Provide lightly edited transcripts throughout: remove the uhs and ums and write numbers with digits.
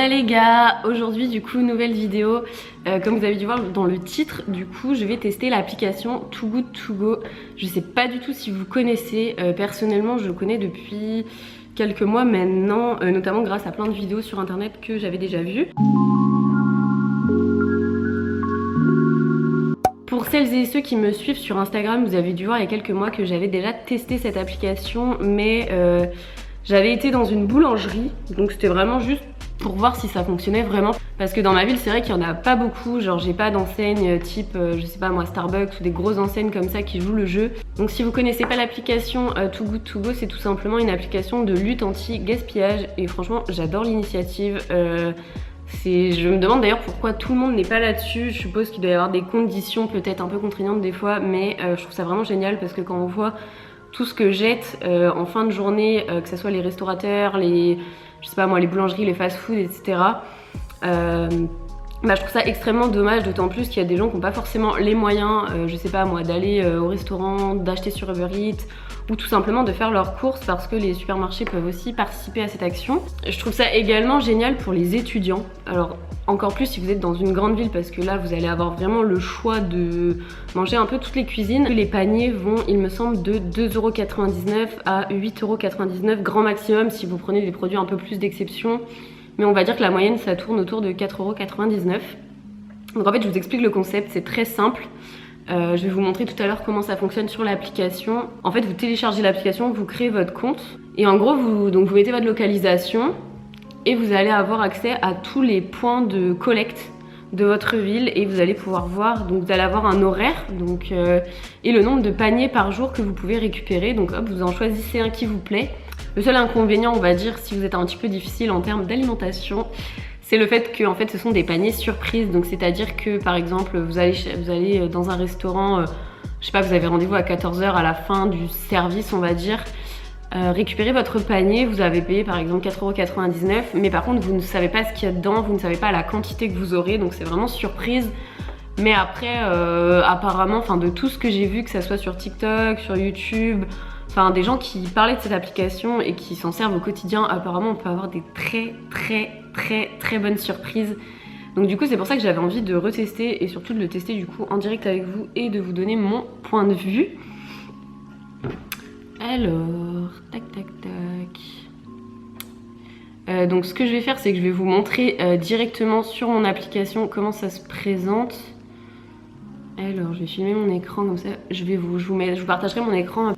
les gars, aujourd'hui du coup nouvelle vidéo. Comme vous avez dû voir dans le titre, du coup je vais tester l'application Too Good To Go. Je sais pas du tout si vous connaissez, personnellement je connais depuis quelques mois maintenant, notamment grâce à plein de vidéos sur internet que j'avais déjà vues. Pour celles et ceux qui me suivent sur Instagram, vous avez dû voir il y a quelques mois que j'avais déjà testé cette application, mais j'avais été dans une boulangerie, donc c'était vraiment juste pour voir si ça fonctionnait vraiment. Parce que dans ma ville, c'est vrai qu'il n'y en a pas beaucoup, genre j'ai pas d'enseigne type, je sais pas moi, Starbucks ou des grosses enseignes comme ça qui jouent le jeu. Donc si vous connaissez pas l'application Too Good To Go, c'est tout simplement une application de lutte anti-gaspillage et franchement j'adore l'initiative. Je me demande d'ailleurs pourquoi tout le monde n'est pas là-dessus. Je suppose qu'il doit y avoir des conditions peut-être un peu contraignantes des fois, mais je trouve ça vraiment génial parce que quand on voit tout ce que jette en fin de journée, que ce soit les restaurateurs, je sais pas moi, les boulangeries, les fast-food, etc. Je trouve ça extrêmement dommage, d'autant plus qu'il y a des gens qui n'ont pas forcément les moyens, je sais pas moi, d'aller au restaurant, d'acheter sur Uber Eats ou tout simplement de faire leurs courses parce que les supermarchés peuvent aussi participer à cette action. Je trouve ça également génial pour les étudiants. Alors encore plus si vous êtes dans une grande ville parce que là vous allez avoir vraiment le choix de manger un peu toutes les cuisines. Les paniers vont, il me semble, de 2,99€ à 8,99€ grand maximum si vous prenez des produits un peu plus d'exception. Mais on va dire que la moyenne ça tourne autour de 4,99€. Donc en fait je vous explique le concept, c'est très simple. Je vais vous montrer tout à l'heure comment ça fonctionne sur l'application. En fait vous téléchargez l'application, vous créez votre compte et en gros vous mettez votre localisation et vous allez avoir accès à tous les points de collecte de votre ville et vous allez pouvoir voir, donc vous allez avoir un horaire et le nombre de paniers par jour que vous pouvez récupérer. Donc hop, vous en choisissez un qui vous plaît. Le seul inconvénient, on va dire, si vous êtes un petit peu difficile en termes d'alimentation, c'est le fait que en fait, ce sont des paniers surprises. Donc c'est-à-dire que par exemple, vous allez dans un restaurant, je sais pas, vous avez rendez-vous à 14h à la fin du service, on va dire, récupérer votre panier, vous avez payé par exemple 4,99€, mais par contre vous ne savez pas ce qu'il y a dedans, vous ne savez pas la quantité que vous aurez, donc c'est vraiment surprise. Mais après, apparemment, de tout ce que j'ai vu, que ça soit sur TikTok, sur YouTube, des gens qui parlaient de cette application et qui s'en servent au quotidien, apparemment on peut avoir des très bonnes surprises. Donc du coup c'est pour ça que j'avais envie de retester et surtout de le tester du coup en direct avec vous et de vous donner mon point de vue. Alors, tac. Donc ce que je vais faire, c'est que je vais vous montrer directement sur mon application comment ça se présente. Alors je vais filmer mon écran comme ça, je vous partagerai mon écran.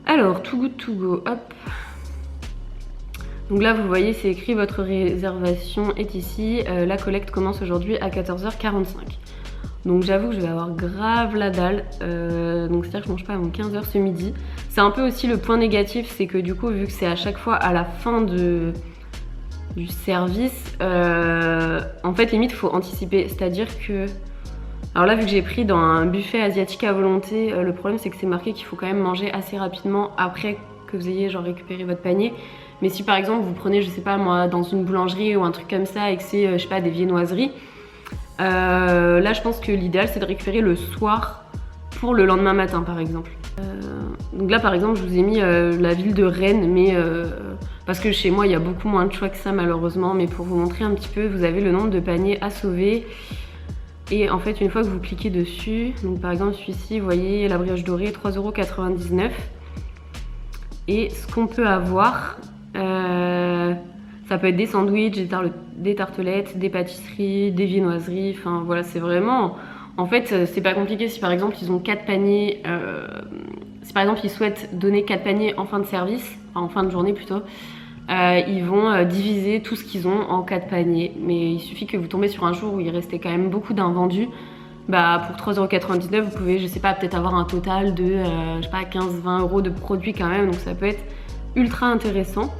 Alors, Too Good To Go, hop. Donc là vous voyez c'est écrit votre réservation est ici, la collecte commence aujourd'hui à 14h45. Donc j'avoue que je vais avoir grave la dalle, donc c'est-à-dire que je mange pas avant 15h ce midi. C'est un peu aussi le point négatif, c'est que du coup vu que c'est à chaque fois à la fin du service, en fait limite il faut anticiper, c'est-à-dire que... Alors là vu que j'ai pris dans un buffet asiatique à volonté, le problème c'est que c'est marqué qu'il faut quand même manger assez rapidement après que vous ayez genre récupéré votre panier. Mais si par exemple vous prenez, je sais pas moi, dans une boulangerie ou un truc comme ça et que c'est, je sais pas, des viennoiseries, là je pense que l'idéal c'est de récupérer le soir pour le lendemain matin par exemple. Donc là par exemple je vous ai mis la ville de Rennes, mais parce que chez moi il y a beaucoup moins de choix que ça malheureusement, mais pour vous montrer un petit peu, vous avez le nombre de paniers à sauver. Et en fait une fois que vous cliquez dessus, donc par exemple celui-ci, vous voyez la brioche dorée 3,99€. Et ce qu'on peut avoir, ça peut être des sandwichs, des tartelettes, des pâtisseries, des viennoiseries, enfin voilà c'est vraiment... En fait c'est pas compliqué. Si par exemple ils ont 4 paniers, si par exemple ils souhaitent donner 4 paniers en fin de service, enfin en fin de journée plutôt, ils vont diviser tout ce qu'ils ont en 4 paniers. Mais il suffit que vous tombez sur un jour où il restait quand même beaucoup d'invendus. Pour 3,99€ vous pouvez, je sais pas, peut-être avoir un total de je sais pas 15-20€ de produits quand même, donc ça peut être ultra intéressant.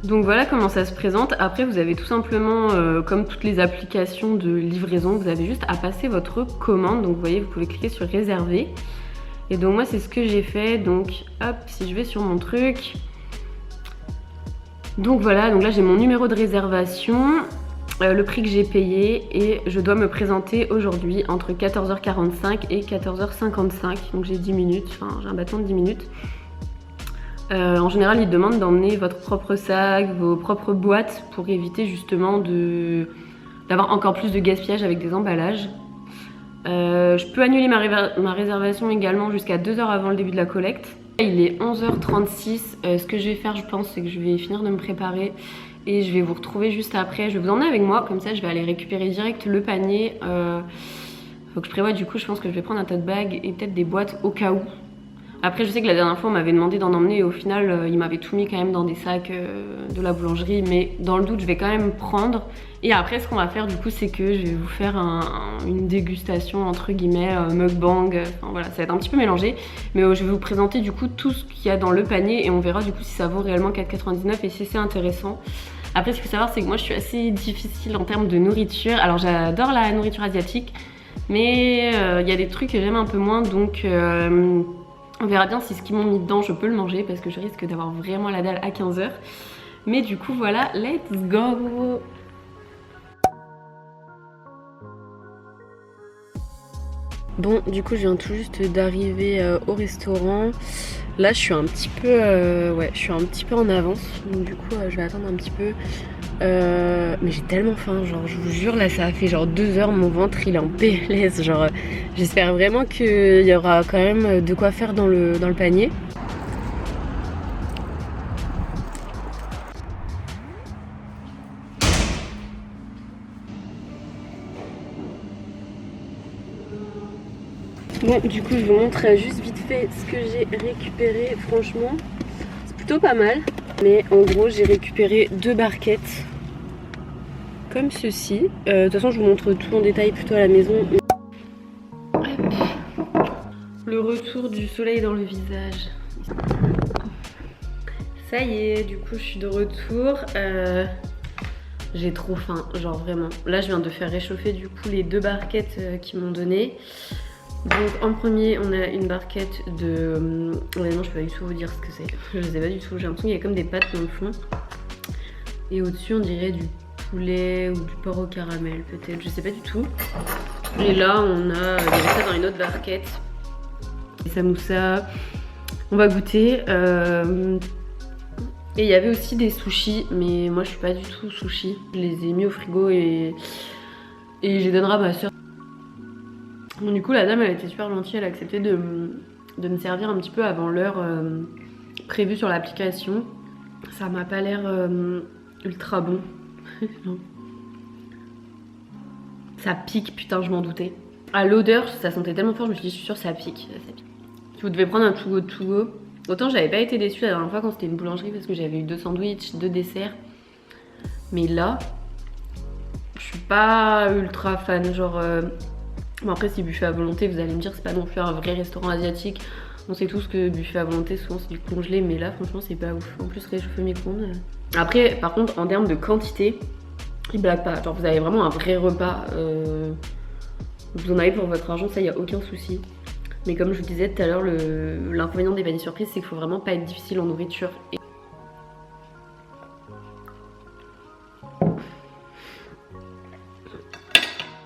Donc voilà comment ça se présente. Après vous avez tout simplement, comme toutes les applications de livraison, vous avez juste à passer votre commande. Donc vous voyez, vous pouvez cliquer sur réserver. Et donc moi c'est ce que j'ai fait. Donc hop, si je vais sur mon truc, donc voilà, donc là j'ai mon numéro de réservation, le prix que j'ai payé et je dois me présenter aujourd'hui entre 14h45 et 14h55. Donc j'ai 10 minutes, enfin j'ai un bâton de 10 minutes. En général, ils demandent d'emmener votre propre sac, vos propres boîtes pour éviter justement d'avoir encore plus de gaspillage avec des emballages. Je peux annuler ma réservation également jusqu'à 2 heures avant le début de la collecte. Il est 11h36. Ce que je vais faire, je pense, c'est que je vais finir de me préparer et je vais vous retrouver juste après. Je vais vous emmener avec moi, comme ça je vais aller récupérer direct le panier. Faut que je prévoie, du coup, je pense que je vais prendre un tote bag et peut-être des boîtes au cas où. Après, je sais que la dernière fois, on m'avait demandé d'en emmener et au final, ils m'avaient tout mis quand même dans des sacs de la boulangerie. Mais dans le doute, je vais quand même prendre. Et après, ce qu'on va faire, du coup, c'est que je vais vous faire une dégustation, entre guillemets, mukbang. Enfin, voilà, ça va être un petit peu mélangé. Mais je vais vous présenter, du coup, tout ce qu'il y a dans le panier. Et on verra, du coup, si ça vaut réellement 4,99 et si c'est intéressant. Après, ce qu'il faut savoir, c'est que moi, je suis assez difficile en termes de nourriture. Alors, j'adore la nourriture asiatique. Mais il y a des trucs que j'aime un peu moins. Donc... on verra bien si ce qu'ils m'ont mis dedans, je peux le manger parce que je risque d'avoir vraiment la dalle à 15h. Mais du coup, voilà, let's go! Bon, du coup, je viens tout juste d'arriver au restaurant. Là, je suis un petit peu, je suis un petit peu en avance. Donc du coup, je vais attendre un petit peu. Mais j'ai tellement faim, genre je vous jure, là ça a fait genre 2 heures, mon ventre il est en PLS, genre j'espère vraiment qu'il y aura quand même de quoi faire dans le panier. Bon, du coup je vous montre juste vite fait ce que j'ai récupéré. Franchement c'est plutôt pas mal, mais en gros j'ai récupéré 2 barquettes comme ceci. De toute façon je vous montre tout en détail plutôt à la maison. Le retour du soleil dans le visage. Ça y est, du coup je suis de retour. J'ai trop faim, genre vraiment. Là je viens de faire réchauffer du coup les 2 barquettes qu'ils m'ont donné. Donc en premier on a une barquette de... Honnêtement je peux pas du tout vous dire ce que c'est. Je sais pas du tout, j'ai l'impression qu'il y a comme des pâtes dans le fond. Et au-dessus on dirait du poulet ou du porc au caramel peut-être, je sais pas du tout. Et là on a, il y avait ça dans une autre barquette. Des samoussas, on va goûter. Et il y avait aussi des sushis, mais moi je suis pas du tout sushi. Je les ai mis au frigo et je les donnerai à ma soeur. Bon, du coup la dame elle était super gentille, elle a accepté de me servir un petit peu avant l'heure prévue sur l'application. Ça m'a pas l'air ultra bon. Non. Ça pique, putain, je m'en doutais. À l'odeur, ça sentait tellement fort, je me suis dit, je suis sûre, ça pique. Ça pique. Si vous devez prendre un to go, autant j'avais pas été déçue la dernière fois quand c'était une boulangerie parce que j'avais eu 2 sandwichs, 2 desserts. Mais là, je suis pas ultra fan. Genre, bon, après, si buffet à volonté, vous allez me dire, c'est pas non plus un vrai restaurant asiatique. On sait tous que buffet à volonté, souvent c'est du congelé, mais là, franchement, c'est pas ouf. En plus, réchauffer mes micro-ondes. Après, par contre, en termes de quantité, ils blaguent pas. Genre, vous avez vraiment un vrai repas. Vous en avez pour votre argent, ça, y a aucun souci. Mais comme je vous disais tout à l'heure, l'inconvénient des paniers surprises, c'est qu'il faut vraiment pas être difficile en nourriture.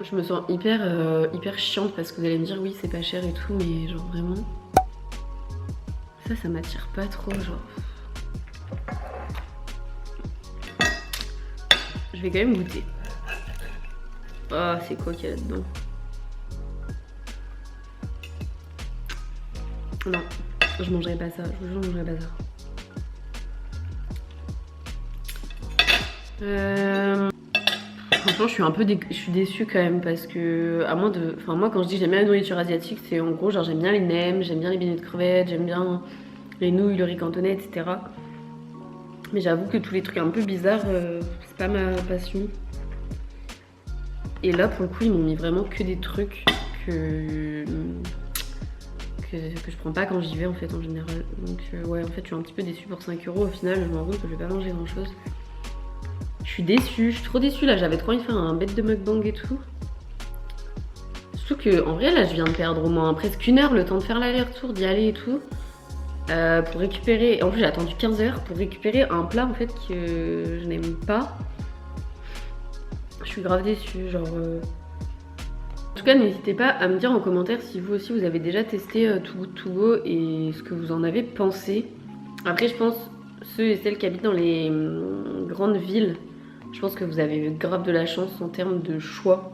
Je me sens hyper chiante parce que vous allez me dire oui c'est pas cher et tout, mais genre vraiment ça m'attire pas trop, genre. Je vais quand même goûter. Oh, c'est quoi qu'il y a là-dedans? Non, je mangerai pas ça, je vous jure, je mangerai pas ça. Franchement, je suis déçue quand même parce que, à moins de... Enfin, moi, quand je dis j'aime bien la nourriture asiatique, c'est en gros, genre j'aime bien les nems, j'aime bien les beignets de crevettes, j'aime bien les nouilles, le riz cantonais, etc. Mais j'avoue que tous les trucs un peu bizarres, c'est pas ma passion. Et là, pour le coup, ils m'ont mis vraiment que des trucs que je prends pas quand j'y vais, en fait, en général. Donc, ouais, en fait, je suis un petit peu déçue pour 5 € au final. Je me rends compte que je vais pas manger grand-chose. Je suis déçue, je suis trop déçue là, j'avais trop envie de faire un bête de mukbang et tout. Surtout que en vrai là je viens de perdre au moins presque 1 heure le temps de faire l'aller-retour, d'y aller et tout. Pour récupérer, en plus j'ai attendu 15 h pour récupérer un plat en fait que je n'aime pas. Je suis grave déçue, genre... En tout cas n'hésitez pas à me dire en commentaire si vous aussi vous avez déjà testé Too Good To Go et ce que vous en avez pensé. Après, je pense, ceux et celles qui habitent dans les grandes villes, je pense que vous avez grave de la chance en termes de choix.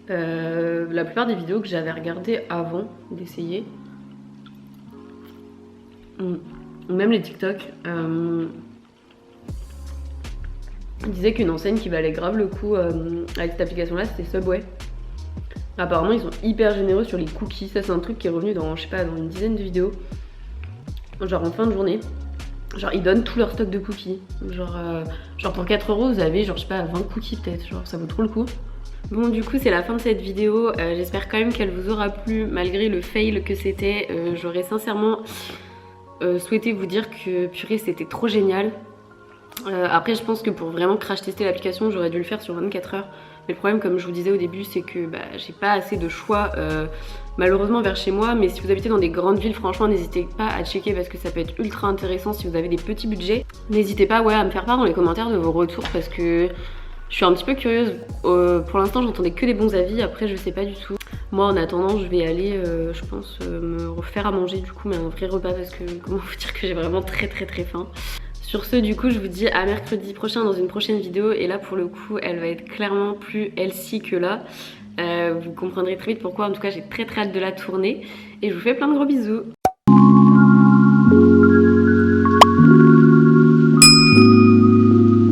La plupart des vidéos que j'avais regardées avant d'essayer, ou même les TikTok, disaient qu'une enseigne qui valait grave le coup avec cette application-là, c'était Subway. Apparemment, ils sont hyper généreux sur les cookies. Ça, c'est un truc qui est revenu dans, je sais pas, dans une dizaine de vidéos. Genre en fin de journée. Genre, ils donnent tout leur stock de cookies. Genre pour 4€, vous avez, genre, je sais pas, 20 cookies peut-être. Genre, ça vaut trop le coup. Bon, du coup, c'est la fin de cette vidéo. J'espère quand même qu'elle vous aura plu, malgré le fail que c'était. J'aurais sincèrement souhaité vous dire que, purée, c'était trop génial. Après, je pense que pour vraiment crash tester l'application, j'aurais dû le faire sur 24 heures. Mais le problème, comme je vous disais au début, c'est que j'ai pas assez de choix malheureusement vers chez moi. Mais si vous habitez dans des grandes villes, franchement, n'hésitez pas à checker parce que ça peut être ultra intéressant si vous avez des petits budgets. N'hésitez pas à me faire part dans les commentaires de vos retours parce que je suis un petit peu curieuse. Pour l'instant, j'entendais que des bons avis. Après, je sais pas du tout. Moi, en attendant, je vais aller, je pense, me refaire à manger du coup, mais un vrai repas parce que comment vous dire que j'ai vraiment très faim. Sur ce, du coup, je vous dis à mercredi prochain dans une prochaine vidéo. Et là, pour le coup, elle va être clairement plus healthy que là. Vous comprendrez très vite pourquoi. En tout cas, j'ai très hâte de la tourner. Et je vous fais plein de gros bisous.